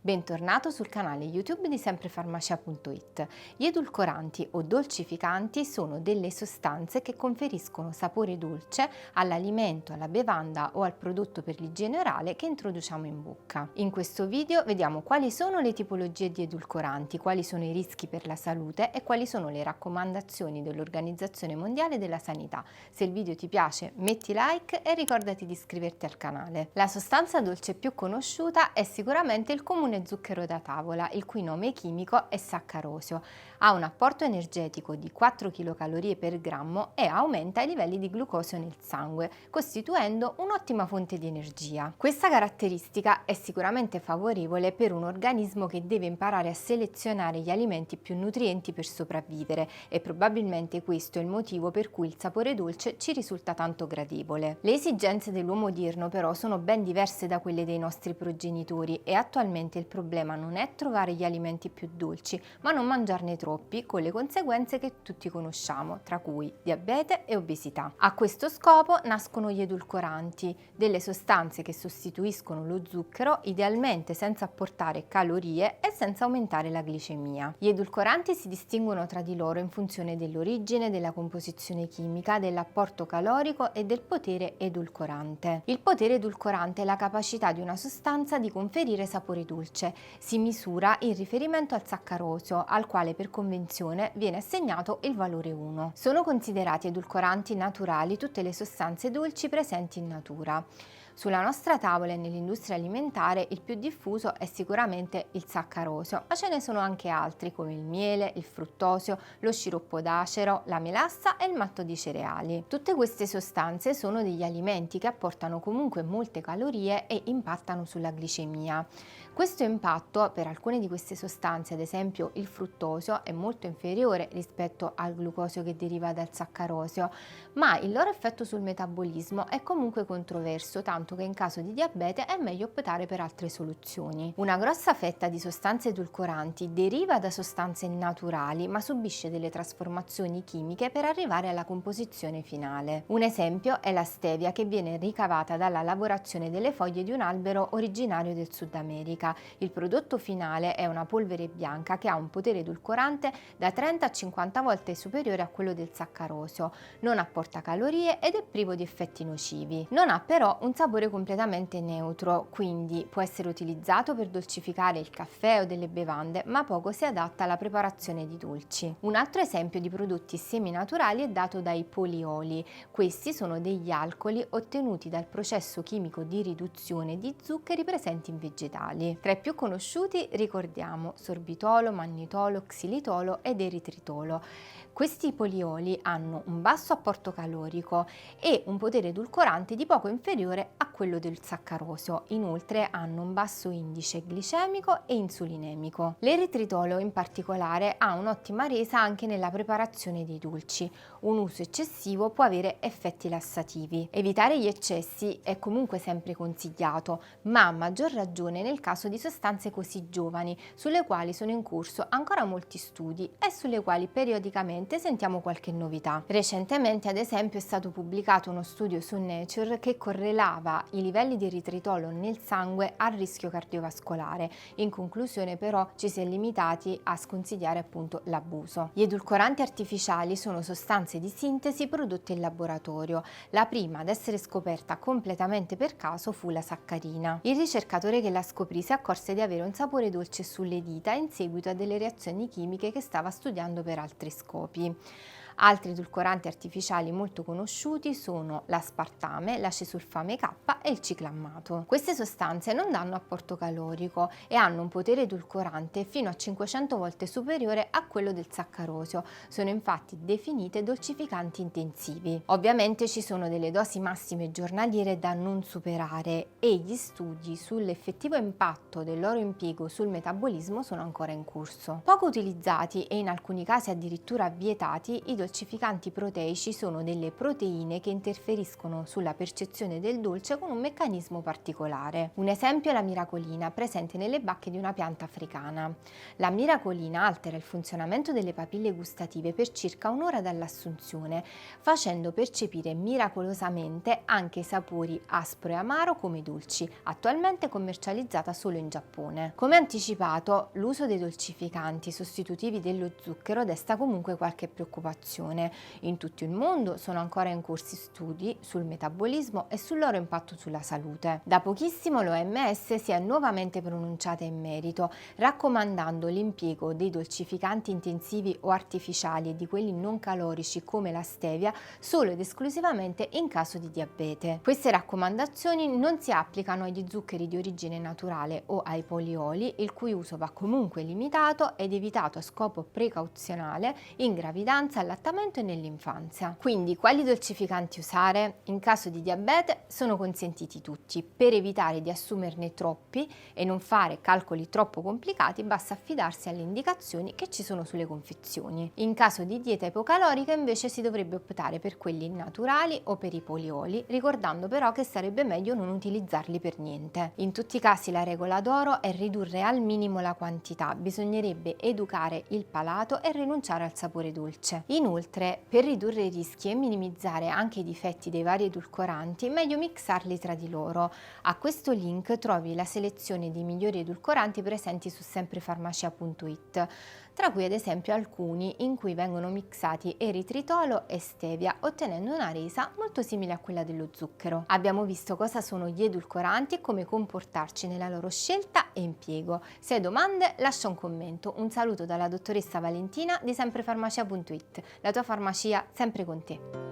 Bentornato sul canale YouTube di semprefarmacia.it. Gli edulcoranti o dolcificanti sono delle sostanze che conferiscono sapore dolce all'alimento, alla bevanda o al prodotto per l'igiene orale che introduciamo in bocca. In questo video vediamo quali sono le tipologie di edulcoranti, quali sono i rischi per la salute e quali sono le raccomandazioni dell'Organizzazione Mondiale della Sanità. Se il video ti piace metti like e ricordati di iscriverti al canale. La sostanza dolce più conosciuta è sicuramente il comune zucchero da tavola, il cui nome chimico è saccarosio. Ha un apporto energetico di 4 kcal per grammo e aumenta i livelli di glucosio nel sangue, costituendo un'ottima fonte di energia. Questa caratteristica è sicuramente favorevole per un organismo che deve imparare a selezionare gli alimenti più nutrienti per sopravvivere e probabilmente questo è il motivo per cui il sapore dolce ci risulta tanto gradevole. Le esigenze dell'uomo odierno però sono ben diverse da quelle dei nostri progenitori e attualmente il problema non è trovare gli alimenti più dolci, ma non mangiarne troppi, con le conseguenze che tutti conosciamo, tra cui diabete e obesità. A questo scopo nascono gli edulcoranti, delle sostanze che sostituiscono lo zucchero, idealmente senza apportare calorie e senza aumentare la glicemia. Gli edulcoranti si distinguono tra di loro in funzione dell'origine, della composizione chimica, dell'apporto calorico e del potere edulcorante. Il potere edulcorante è la capacità di una sostanza di conferire sapore dolce. Si misura in riferimento al saccarosio, al quale per convenzione viene assegnato il valore 1. Sono considerati edulcoranti naturali tutte le sostanze dolci presenti in natura. Sulla nostra tavola e nell'industria alimentare il più diffuso è sicuramente il saccarosio, ma ce ne sono anche altri come il miele, il fruttosio, lo sciroppo d'acero, la melassa e il matto di cereali. Tutte queste sostanze sono degli alimenti che apportano comunque molte calorie e impattano sulla glicemia. Questo impatto per alcune di queste sostanze, ad esempio il fruttosio, è molto inferiore rispetto al glucosio che deriva dal saccarosio, ma il loro effetto sul metabolismo è comunque controverso, tanto che in caso di diabete è meglio optare per altre soluzioni. Una grossa fetta di sostanze edulcoranti deriva da sostanze naturali, ma subisce delle trasformazioni chimiche per arrivare alla composizione finale. Un esempio è la stevia, che viene ricavata dalla lavorazione delle foglie di un albero originario del Sud America. Il prodotto finale è una polvere bianca che ha un potere edulcorante da 30 a 50 volte superiore a quello del saccarosio, non apporta calorie ed è privo di effetti nocivi. Non ha però un sapore completamente neutro, quindi può essere utilizzato per dolcificare il caffè o delle bevande, ma poco si adatta alla preparazione di dolci. Un altro esempio di prodotti semi-naturali è dato dai polioli. Questi sono degli alcoli ottenuti dal processo chimico di riduzione di zuccheri presenti in vegetali. Tra i più conosciuti ricordiamo sorbitolo, mannitolo, xilitolo ed eritritolo. Questi polioli hanno un basso apporto calorico e un potere edulcorante di poco inferiore a quello del saccarosio. Inoltre hanno un basso indice glicemico e insulinemico. L'eritritolo in particolare ha un'ottima resa anche nella preparazione dei dolci. Un uso eccessivo può avere effetti lassativi. Evitare gli eccessi è comunque sempre consigliato, ma a maggior ragione nel caso di sostanze così giovani, sulle quali sono in corso ancora molti studi e sulle quali periodicamente sentiamo qualche novità. Recentemente, ad esempio, è stato pubblicato uno studio su Nature che correlava i livelli di eritritolo nel sangue al rischio cardiovascolare. In conclusione, però, ci si è limitati a sconsigliare appunto l'abuso. Gli edulcoranti artificiali sono sostanze di sintesi prodotte in laboratorio. La prima ad essere scoperta completamente per caso fu la saccarina. Il ricercatore che la scoprì si accorse di avere un sapore dolce sulle dita in seguito a delle reazioni chimiche che stava studiando per altri scopi. Altri edulcoranti artificiali molto conosciuti sono l'aspartame, l'acesulfame K e il ciclammato. Queste sostanze non danno apporto calorico e hanno un potere edulcorante fino a 500 volte superiore a quello del saccarosio. Sono infatti definite dolcificanti intensivi. Ovviamente ci sono delle dosi massime giornaliere da non superare e gli studi sull'effettivo impatto del loro impiego sul metabolismo sono ancora in corso. Poco utilizzati e in alcuni casi addirittura vietati, i dolcificanti proteici sono delle proteine che interferiscono sulla percezione del dolce con un meccanismo particolare. Un esempio è la miracolina, presente nelle bacche di una pianta africana. La miracolina altera il funzionamento delle papille gustative per circa un'ora dall'assunzione, facendo percepire miracolosamente anche i sapori aspro e amaro come dolci, attualmente commercializzata solo in Giappone. Come anticipato, l'uso dei dolcificanti sostitutivi dello zucchero desta comunque qualche preoccupazione. In tutto il mondo sono ancora in corso studi sul metabolismo e sul loro impatto sulla salute. Da pochissimo l'OMS si è nuovamente pronunciata in merito, raccomandando l'impiego dei dolcificanti intensivi o artificiali e di quelli non calorici come la stevia solo ed esclusivamente in caso di diabete. Queste raccomandazioni non si applicano agli zuccheri di origine naturale o ai polioli, il cui uso va comunque limitato ed evitato a scopo precauzionale in gravidanza, allattamento e nell'infanzia. Quindi quali dolcificanti usare? In caso di diabete sono consentiti tutti. Per evitare di assumerne troppi e non fare calcoli troppo complicati basta affidarsi alle indicazioni che ci sono sulle confezioni. In caso di dieta ipocalorica invece si dovrebbe optare per quelli naturali o per i polioli, ricordando però che sarebbe meglio non utilizzarli per niente. In tutti i casi la regola d'oro è ridurre al minimo la quantità, bisognerebbe educare il palato e rinunciare al sapore dolce. Inoltre, per ridurre i rischi e minimizzare anche i difetti dei vari edulcoranti, meglio mixarli tra di loro. A questo link trovi la selezione dei migliori edulcoranti presenti su semprefarmacia.it, tra cui ad esempio alcuni in cui vengono mixati eritritolo e stevia, ottenendo una resa molto simile a quella dello zucchero. Abbiamo visto cosa sono gli edulcoranti e come comportarci nella loro scelta e impiego. Se hai domande lascia un commento. Un saluto dalla dottoressa Valentina di semprefarmacia.it, la tua farmacia sempre con te.